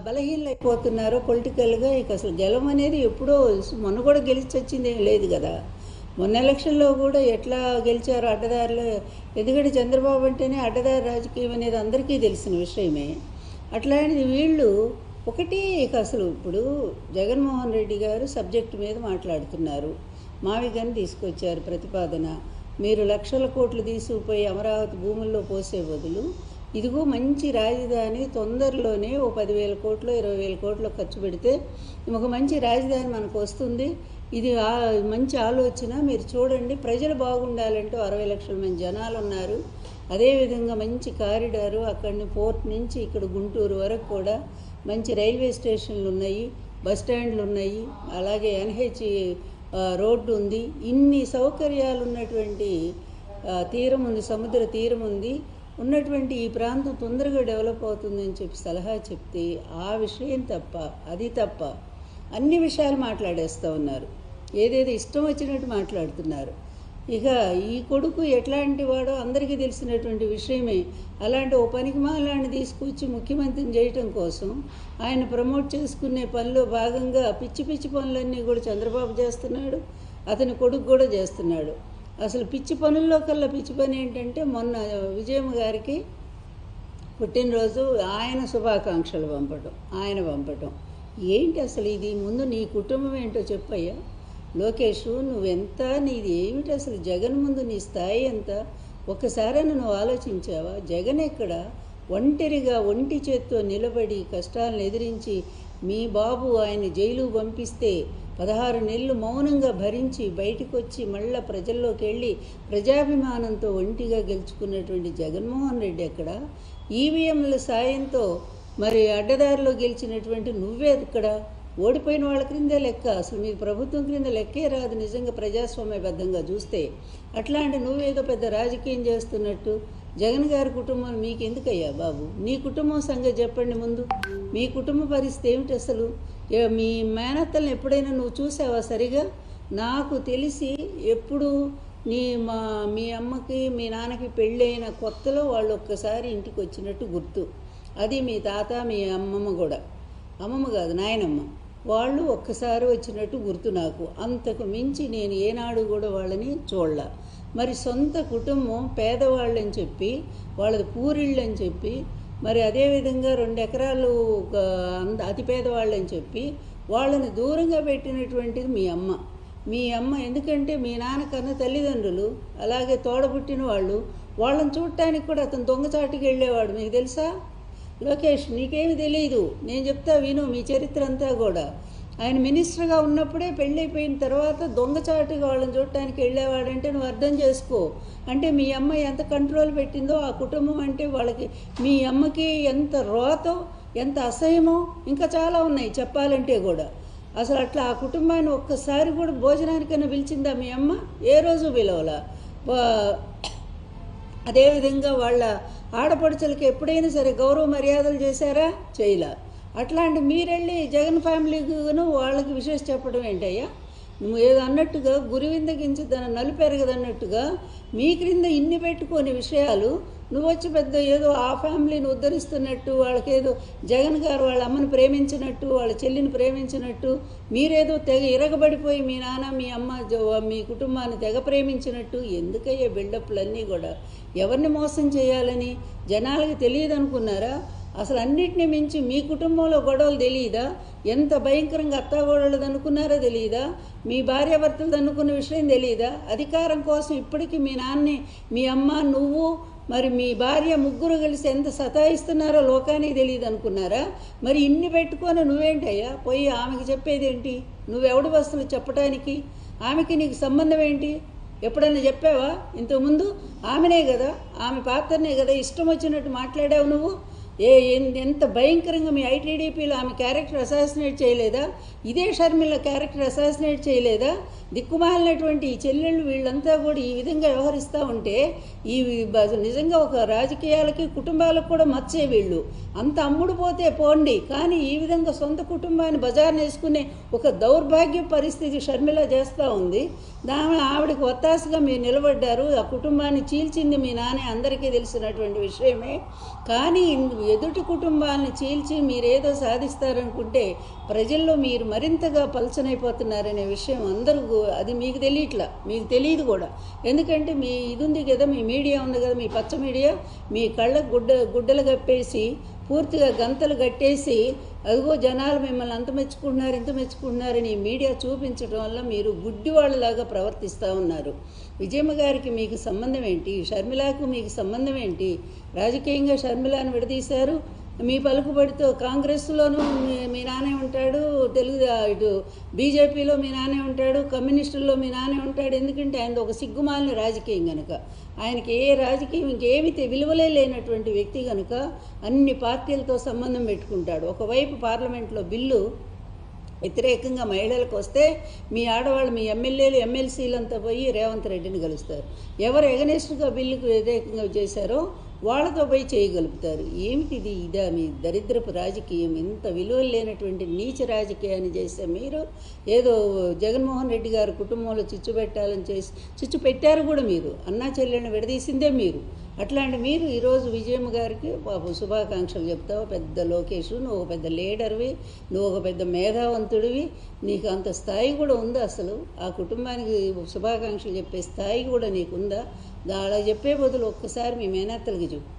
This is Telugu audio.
బలహీనమైపోతున్నారో పొలిటికల్గా. ఇక అసలు గెలవం అనేది ఎప్పుడో మొన్న కూడా గెలిచి వచ్చిందేం లేదు కదా. మొన్న ఎలక్షన్లో కూడా ఎట్లా గెలిచారో అడ్డదారిలో. ఎందుకంటే చంద్రబాబు అంటేనే అడ్డదారి రాజకీయం అనేది అందరికీ తెలిసిన విషయమే. అట్లాంటిది వీళ్ళు ఒకటి ఇక అసలు ఇప్పుడు జగన్మోహన్ రెడ్డి గారు సబ్జెక్టు మీద మాట్లాడుతున్నారు. మావిగాని తీసుకొచ్చారు ప్రతిపాదన. మీరు లక్షల కోట్లు తీసుకుపోయి అమరావతి భూముల్లో పోసే బదులు ఇదిగో మంచి రాజధాని తొందరలోనే ఓ 10,000 కోట్లు 20,000 కోట్లు ఖర్చు పెడితే ఒక మంచి రాజధాని మనకు వస్తుంది. ఇది మంచి ఆలోచన. మీరు చూడండి, ప్రజలు బాగుండాలంటూ 60 లక్షల మంది జనాలు ఉన్నారు. అదేవిధంగా మంచి కారిడారు అక్కడిని పోర్ట్ నుంచి ఇక్కడ గుంటూరు వరకు కూడా మంచి రైల్వే స్టేషన్లు ఉన్నాయి, బస్ స్టాండ్లు ఉన్నాయి, అలాగే ఎన్హెచ్ రోడ్డు ఉంది. ఇన్ని సౌకర్యాలు ఉన్నటువంటి తీరం ఉంది, సముద్ర తీరం ఉంది. ఉన్నటువంటి ఈ ప్రాంతం తొందరగా డెవలప్ అవుతుందని చెప్పి సలహా చెప్తే ఆ విషయం తప్ప, అది తప్ప అన్ని విషయాలు మాట్లాడేస్తూ ఉన్నారు. ఏదేదో ఇష్టం వచ్చినట్టు మాట్లాడుతున్నారు. ఇక ఈ కొడుకు ఎట్లాంటి వాడో అందరికీ తెలిసినటువంటి విషయమే. అలాంటి ఓ పనికిమాలాన్ని తీసుకొచ్చి ముఖ్యమంత్రిని చేయటం కోసం ఆయన ప్రమోట్ చేసుకునే పనిలో భాగంగా పిచ్చి పిచ్చి పనులన్నీ కూడా చంద్రబాబు చేస్తున్నాడు, అతని కొడుకు కూడా చేస్తున్నాడు. అసలు పిచ్చి పనుల్లో కల్లా పిచ్చి పని ఏంటంటే మొన్న విజయమ్మ గారికి పుట్టినరోజు ఆయన శుభాకాంక్షలు పంపటం ఏంటి అసలు ఇది? ముందు నీ కుటుంబం ఏంటో చెప్పయ్యా లోకేష్. నువ్వెంత, నీది ఏమిటి అసలు? జగన్ ముందు నీ స్థాయి ఎంత? ఒక్కసారైనా నువ్వు ఆలోచించావా? జగన్ ఎక్కడ ఒంటరిగా ఒంటి చేత్తో నిలబడి కష్టాలను ఎదిరించి మీ బాబు ఆయన జైలు పంపిస్తే 16 నెలలు మౌనంగా భరించి బయటికి వచ్చి మళ్ళా ప్రజల్లోకి వెళ్ళి ప్రజాభిమానంతో ఒంటిగా గెలుచుకున్నటువంటి జగన్మోహన్ రెడ్డి ఎక్కడ? ఈవీఎంల సాయంతో మరి అడ్డదారిలో గెలిచినటువంటి నువ్వే ఇక్కడ. ఓడిపోయిన వాళ్ళ క్రిందే లెక్క. అసలు మీకు ప్రభుత్వం క్రింద లెక్కే రాదు నిజంగా ప్రజాస్వామ్యబద్ధంగా చూస్తే. అట్లాంటి నువ్వేదో పెద్ద రాజకీయం చేస్తున్నట్టు. జగన్ గారి కుటుంబం మీకు ఎందుకయ్యా బాబు? నీ కుటుంబం సంగతి చెప్పండి ముందు. మీ కుటుంబ పరిస్థితి ఏమిటి అసలు? మీ మేనత్తలను ఎప్పుడైనా నువ్వు చూసావా సరిగా? నాకు తెలిసి ఎప్పుడు మీ అమ్మకి మీ నాన్నకి పెళ్ళైన కొత్తలో వాళ్ళు ఒక్కసారి ఇంటికి వచ్చినట్టు గుర్తు. అది మీ తాత మీ అమ్మమ్మ కూడా, అమ్మమ్మ కాదు నాయనమ్మ, వాళ్ళు ఒక్కసారి వచ్చినట్టు గుర్తు నాకు. అంతకు మించి నేను ఏనాడు కూడా వాళ్ళని చూడలా. మరి సొంత కుటుంబం పేదవాళ్ళని చెప్పి వాళ్ళది పూరిళ్ళని చెప్పి మరి అదేవిధంగా 2 ఎకరాలు అతి పేదవాళ్ళని చెప్పి వాళ్ళని దూరంగా పెట్టినటువంటిది మీ అమ్మ. ఎందుకంటే మీ నాన్నకన్నా తల్లిదండ్రులు అలాగే తోడబుట్టిన వాళ్ళని చూడటానికి కూడా అతను దొంగచాటుకి వెళ్ళేవాడు. మీకు తెలుసా లోకేష్? నీకేమి తెలియదు, నేను చెప్తా విను మీ చరిత్ర అంతా కూడా. ఆయన మినిస్టర్గా ఉన్నప్పుడే పెళ్ళైపోయిన తర్వాత దొంగచాటుగా వాళ్ళని చూడటానికి వెళ్ళేవాడంటే నువ్వు అర్థం చేసుకో. అంటే మీ అమ్మ ఎంత కంట్రోల్ పెట్టిందో ఆ కుటుంబం అంటే వాళ్ళకి, మీ అమ్మకి ఎంత రోతో ఎంత అసహ్యమో ఇంకా చాలా ఉన్నాయి చెప్పాలంటే కూడా. అసలు అట్లా ఆ కుటుంబాన్ని ఒక్కసారి కూడా భోజనానికైనా పిలిచిందా మీ అమ్మ? ఏ రోజు పిలవలా. అదేవిధంగా వాళ్ళ ఆడపడుచులకి ఎప్పుడైనా సరే గౌరవ మర్యాదలు చేశారా? చేయలా. అట్లాంటి మీరెళ్ళి జగన్ ఫ్యామిలీను వాళ్ళకి విశేష చెప్పడం ఏంటయ్యా? నువ్వు ఏదో అన్నట్టుగా గురివిందగించి తన నలుపెరగదన్నట్టుగా మీ క్రింద ఇన్ని పెట్టుకోని విషయాలు నువ్వు వచ్చి పెద్ద ఏదో ఆ ఫ్యామిలీని ఉద్ధరిస్తున్నట్టు, వాళ్ళకేదో జగన్ గారు వాళ్ళ అమ్మని ప్రేమించినట్టు, వాళ్ళ చెల్లిని ప్రేమించినట్టు, మీరేదో తెగ ఇరగబడిపోయి మీ నాన్న మీ అమ్మ మీ కుటుంబాన్ని తెగ ప్రేమించినట్టు. ఎందుకయ్యే బిల్డప్లన్నీ కూడా? ఎవరిని మోసం చేయాలని జనాలకి తెలియదు అనుకున్నారా? అసలు అన్నిటినీ మించి మీ కుటుంబంలో గొడవలు తెలియదా? ఎంత భయంకరంగా అత్తాగోడలది అనుకున్నారో తెలియదా? మీ భార్యాభర్తలది అనుకున్న విషయం తెలియదా? అధికారం కోసం ఇప్పటికీ మీ నాన్నే మీ అమ్మ నువ్వు మరి మీ భార్య ముగ్గురు కలిసి ఎంత సతాయిస్తున్నారో లోకానికి తెలియదు అనుకున్నారా? మరి ఇన్ని పెట్టుకొని నువ్వేంటయ్యా పోయి ఆమెకి చెప్పేదేంటి? నువ్వెవడు వస్తువులు చెప్పడానికి? ఆమెకి నీకు సంబంధం ఏంటి? ఎప్పుడన్నా చెప్పావా ఇంతకుముందు? ఆమెనే కదా, ఆమె పాత్రనే కదా ఇష్టం వచ్చినట్టు మాట్లాడావు నువ్వు. ఎంత భయంకరంగా మీ ఐటీడీపీలో ఆమె క్యారెక్టర్ అసాసినేట్ చేయలేదా? ఇదే షర్మిల క్యారెక్టర్ అసాసినేట్ చేయలేదా? దిక్కుమాలినటువంటి ఈ చెల్లెళ్ళు వీళ్ళంతా కూడా ఈ విధంగా వ్యవహరిస్తూ ఉంటే ఈ నిజంగా ఒక రాజకీయాలకి కుటుంబాలకు కూడా మచ్చే. వీళ్ళు అంత అమ్ముడు పోతే పోండి, కానీ ఈ విధంగా సొంత కుటుంబాన్ని బజార్ని వేసుకునే ఒక దౌర్భాగ్య పరిస్థితి షర్మిల చేస్తూ ఉంది. ఆవిడకి ఒత్తాసగా మీరు నిలబడ్డారు. ఆ కుటుంబాన్ని చీల్చింది మీ నాన్నే, అందరికీ తెలిసినటువంటి విషయమే. కానీ ఎదుటి కుటుంబాలను చీల్చి మీరేదో సాధిస్తారనుకుంటే ప్రజల్లో మీరు మరింతగా పలచనైపోతున్నారనే విషయం అది మీకు తెలియట్లా, మీకు తెలియదు కూడా. ఎందుకంటే మీ ఇది ఉంది కదా, మీ మీడియా ఉంది కదా, మీ పచ్చ మీడియా, మీ కళ్ళకు గుడ్డలు కప్పేసి పూర్తిగా గంతలు కట్టేసి అదిగో జనాలు మిమ్మల్ని అంత మెచ్చుకుంటున్నారని మీడియా చూపించడం వల్ల మీరు గుడ్డి వాళ్ళలాగా ప్రవర్తిస్తూ ఉన్నారు. విజయమ్మ గారికి మీకు సంబంధం ఏంటి? షర్మిలకు మీకు సంబంధం ఏంటి? రాజకీయంగా షర్మిలాను విడదీశారు. మీ పలుకుబడితో కాంగ్రెస్లోనూ మీ నానే ఉంటాడు, ఇటు బీజేపీలో మీ నానే ఉంటాడు, కమ్యూనిస్టుల్లో మీ నానే ఉంటాడు. ఎందుకంటే ఆయన ఒక సిగ్గుమాలిన రాజకీయం కనుక, ఆయనకి ఏ రాజకీయం ఇంకేమి విలువలే లేనటువంటి వ్యక్తి కనుక అన్ని పార్టీలతో సంబంధం పెట్టుకుంటాడు. ఒకవైపు పార్లమెంట్లో బిల్లు వ్యతిరేకంగా మహిళలకు వస్తే మీ ఆడవాళ్ళు, మీ ఎమ్మెల్యేలు, ఎమ్మెల్సీలంతా పోయి రేవంత్ రెడ్డిని కలుస్తారు. ఎవరు ఎగనెస్ట్గా బిల్లుకు వ్యతిరేకంగా చేశారో వాళ్ళతో పోయి చేయగలుగుతారు. ఏమిటిది? ఇదా మీ దరిద్రపు రాజకీయం? ఇంత విలువలు లేనటువంటి నీచ రాజకీయాన్ని చేస్తే మీరు ఏదో జగన్మోహన్ రెడ్డి గారు కుటుంబంలో చిచ్చు పెట్టాలని చిచ్చు పెట్టారు కూడా. మీరు అన్నా చెల్లెళ్ళని విడదీసిందే మీరు. అట్లాంటి మీరు ఈరోజు విజయమ్మ గారికి పాపం శుభాకాంక్షలు చెప్తావు. పెద్ద లోకేష్, నువ్వు ఒక పెద్ద లీడర్వి, నువ్వు ఒక పెద్ద మేధావంతుడివి, నీకు అంత స్థాయి కూడా ఉందా? అసలు ఆ కుటుంబానికి శుభాకాంక్షలు చెప్పే స్థాయి కూడా నీకుందా? అలా చెప్పే బదులు ఒక్కసారి మీ మేనత్తలకి చెప్పు.